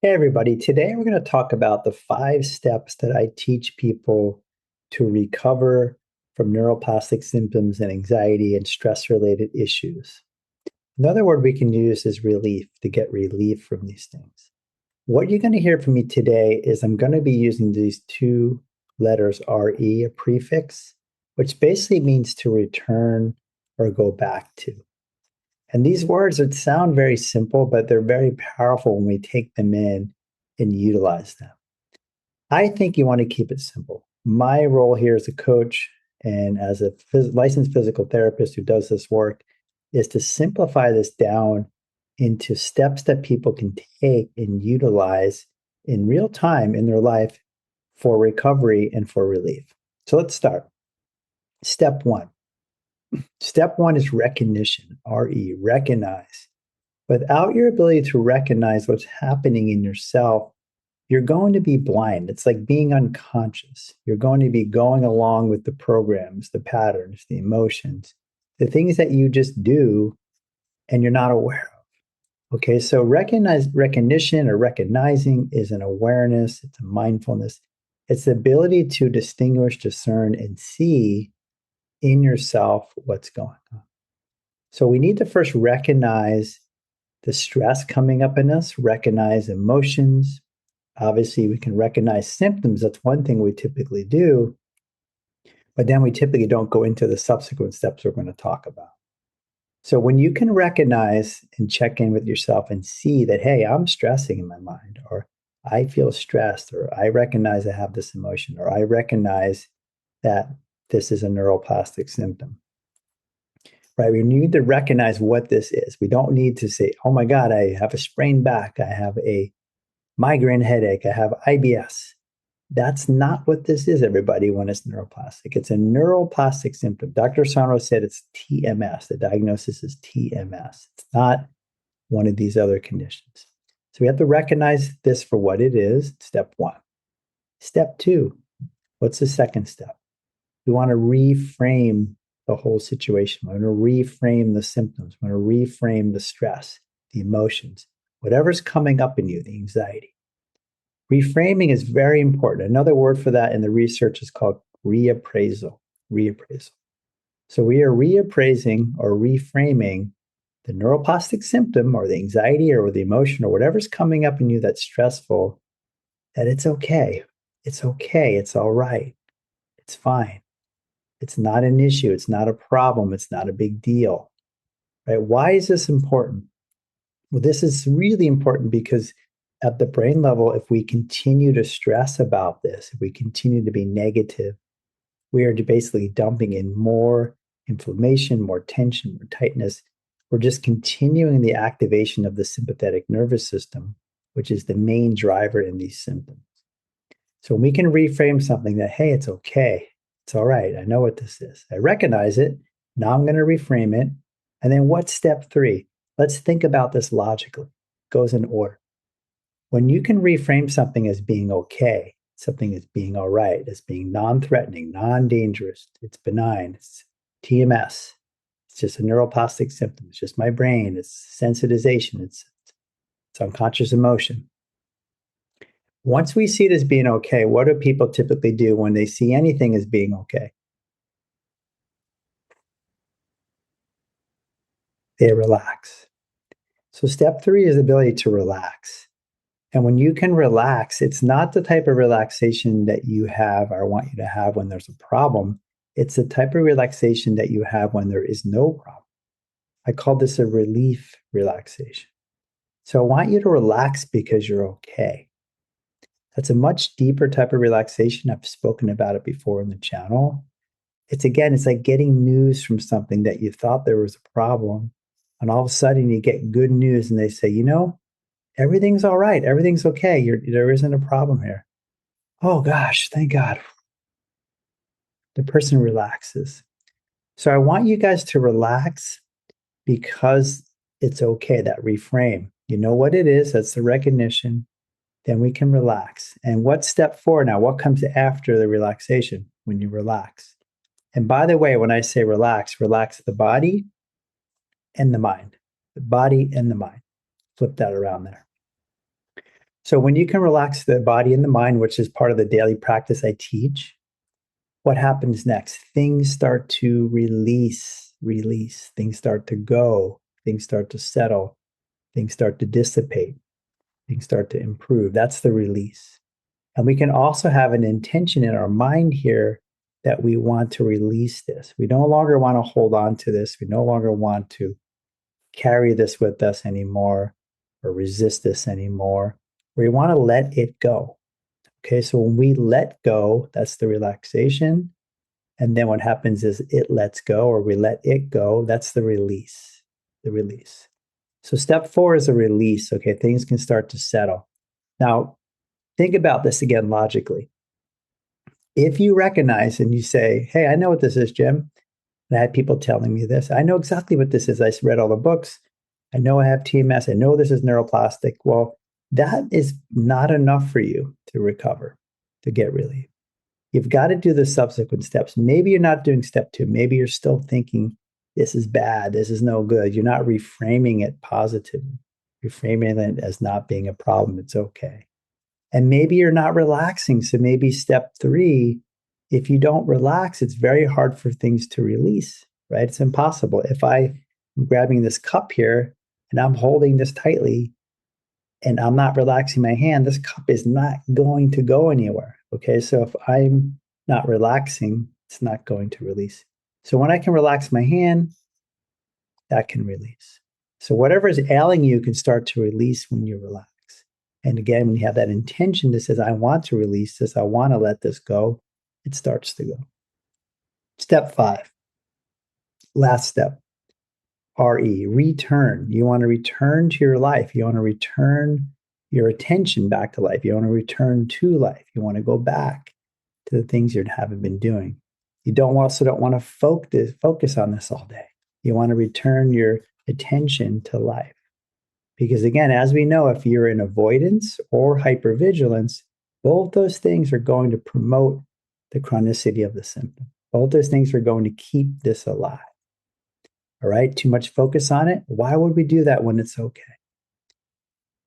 Hey, everybody. Today we're going to talk about the 5 steps that I teach people to recover from neuroplastic symptoms and anxiety and stress related issues. Another word we can use is relief, to get relief from these things. What you're going to hear from me today is I'm going to be using these 2 letters, RE, a prefix, which basically means to return or go back to. And these words that sound very simple, but they're very powerful when we take them in and utilize them. I think you want to keep it simple. My role here as a coach and as a licensed physical therapist who does this work is to simplify this down into steps that people can take and utilize in real time in their life for recovery and for relief. So let's start. Step 1. Step 1 is recognition, RE, recognize. Without your ability to recognize what's happening in yourself, you're going to be blind. It's like being unconscious. You're going to be going along with the programs, the patterns, the emotions, the things that you just do and you're not aware of. Okay, so recognition or recognizing is an awareness, it's a mindfulness. It's the ability to distinguish, discern, and see in yourself what's going on. So we need to first recognize the stress coming up in us, recognize emotions. Obviously, we can recognize symptoms. That's one thing we typically do. But then we typically don't go into the subsequent steps we're going to talk about. So when you can recognize and check in with yourself and see that, hey, I'm stressing in my mind, or I feel stressed, or I recognize I have this emotion, or I recognize that this is a neuroplastic symptom. Right? We need to recognize what this is. We don't need to say, oh my God, I have a sprained back. I have a migraine headache. I have IBS. That's not what this is, everybody, when it's neuroplastic. It's a neuroplastic symptom. Dr. Sarno said it's TMS. The diagnosis is TMS. It's not one of these other conditions. So we have to recognize this for what it is, step 1. Step 2, what's the second step? We want to reframe the whole situation. We want to reframe the symptoms. We want to reframe the stress, the emotions, whatever's coming up in you, the anxiety. Reframing is very important. Another word for that in the research is called reappraisal. Reappraisal. So we are reappraising or reframing the neuroplastic symptom or the anxiety or the emotion or whatever's coming up in you that's stressful, that it's okay. It's okay. It's all right. It's fine. It's not an issue. It's not a problem. It's not a big deal. Right? Why is this important? Well, this is really important because at the brain level, if we continue to stress about this, if we continue to be negative, we are basically dumping in more inflammation, more tension, more tightness. We're just continuing the activation of the sympathetic nervous system, which is the main driver in these symptoms. So when we can reframe something that, hey, it's okay. It's all right. I know what this is. I recognize it. Now I'm going to reframe it. And then what's step 3? Let's think about this logically. It goes in order. When you can reframe something as being okay, something as being all right, as being non-threatening, non-dangerous, it's benign, it's TMS, it's just a neuroplastic symptom, it's just my brain, it's sensitization, it's unconscious emotion. Once we see it as being okay, what do people typically do when they see anything as being okay? They relax. So step 3 is the ability to relax. And when you can relax, it's not the type of relaxation that you have or want you to have when there's a problem. It's the type of relaxation that you have when there is no problem. I call this a relief relaxation. So I want you to relax because you're okay. That's a much deeper type of relaxation. I've spoken about it before in the channel. It's like getting news from something that you thought there was a problem. And all of a sudden you get good news and they say, everything's all right. Everything's okay. There isn't a problem here. Oh gosh, thank God. The person relaxes. So I want you guys to relax because it's okay, that reframe. You know what it is. That's the recognition. Then we can relax. And what's step 4 now? What comes after the relaxation when you relax? And by the way, when I say relax the body and the mind. The body and the mind. Flip that around there. So when you can relax the body and the mind, which is part of the daily practice I teach, what happens next? Things start to release. Things start to go. Things start to settle. Things start to dissipate. Things start to improve. That's the release. And we can also have an intention in our mind here that we want to release this. We no longer want to hold on to this. We no longer want to carry this with us anymore or resist this anymore. We want to let it go. Okay, so when we let go, that's the relaxation. And then what happens is it lets go, or we let it go. That's the release. The release. So step 4 is a release. Okay, things can start to settle. Now, think about this again logically. If you recognize and you say, hey, I know what this is, Jim. And I had people telling me this. I know exactly what this is. I read all the books. I know I have TMS. I know this is neuroplastic. Well, that is not enough for you to recover, to get relief. You've got to do the subsequent steps. Maybe you're not doing step 2. Maybe you're still thinking, this is bad. This is no good. You're not reframing it positively. You're framing it as not being a problem. It's okay. And maybe you're not relaxing. So maybe step 3, if you don't relax, it's very hard for things to release, right? It's impossible. If I'm grabbing this cup here and I'm holding this tightly and I'm not relaxing my hand, this cup is not going to go anywhere. Okay, so if I'm not relaxing, it's not going to release. So when I can relax my hand, that can release. So whatever is ailing you can start to release when you relax. And again, when you have that intention that says, I want to release this, I want to let this go, it starts to go. Step 5, last step, return. You want to return to your life. You want to return your attention back to life. You want to return to life. You want to go back to the things you haven't been doing. You don't want to focus on this all day. You want to return your attention to life. Because again, as we know, if you're in avoidance or hypervigilance, both those things are going to promote the chronicity of the symptom. Both those things are going to keep this alive. All right, too much focus on it. Why would we do that when it's okay?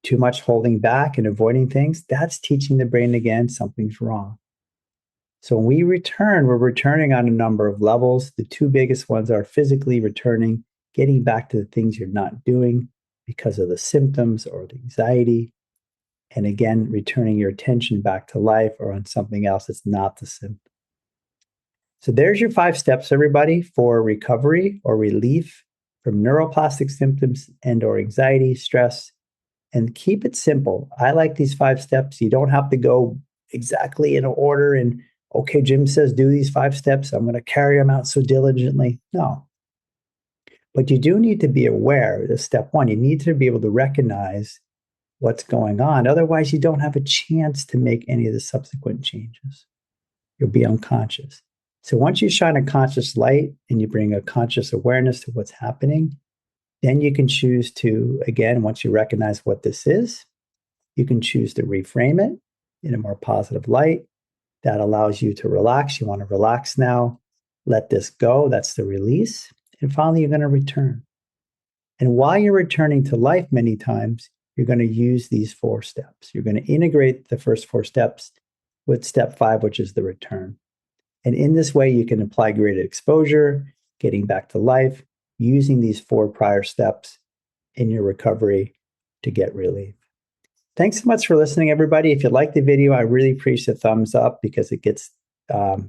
Too much holding back and avoiding things, that's teaching the brain again something's wrong. So when we return, we're returning on a number of levels. The 2 biggest ones are physically returning, getting back to the things you're not doing because of the symptoms or the anxiety. And again, returning your attention back to life or on something else that's not the symptom. So there's your 5 steps, everybody, for recovery or relief from neuroplastic symptoms and or anxiety, stress, and keep it simple. I like these 5 steps. You don't have to go exactly in order and, okay, Jim says do these 5 steps. I'm going to carry them out so diligently. No. But you do need to be aware of step 1. You need to be able to recognize what's going on. Otherwise, you don't have a chance to make any of the subsequent changes. You'll be unconscious. So once you shine a conscious light and you bring a conscious awareness to what's happening, then you can choose to, again, once you recognize what this is, you can choose to reframe it in a more positive light. That allows you to relax. You want to relax now. Let this go. That's the release. And finally, you're going to return. And while you're returning to life many times, you're going to use these 4 steps. You're going to integrate the first 4 steps with step 5, which is the return. And in this way, you can apply graded exposure, getting back to life, using these 4 prior steps in your recovery to get relief. Thanks so much for listening, everybody. If you like the video, I really appreciate a thumbs up because it gets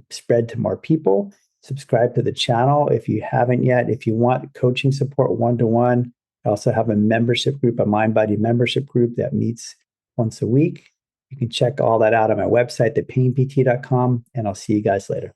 spread to more people. Subscribe to the channel if you haven't yet. If you want coaching support one-to-one, I also have a membership group, a Mind Body membership group that meets once a week. You can check all that out on my website, thepainpt.com, and I'll see you guys later.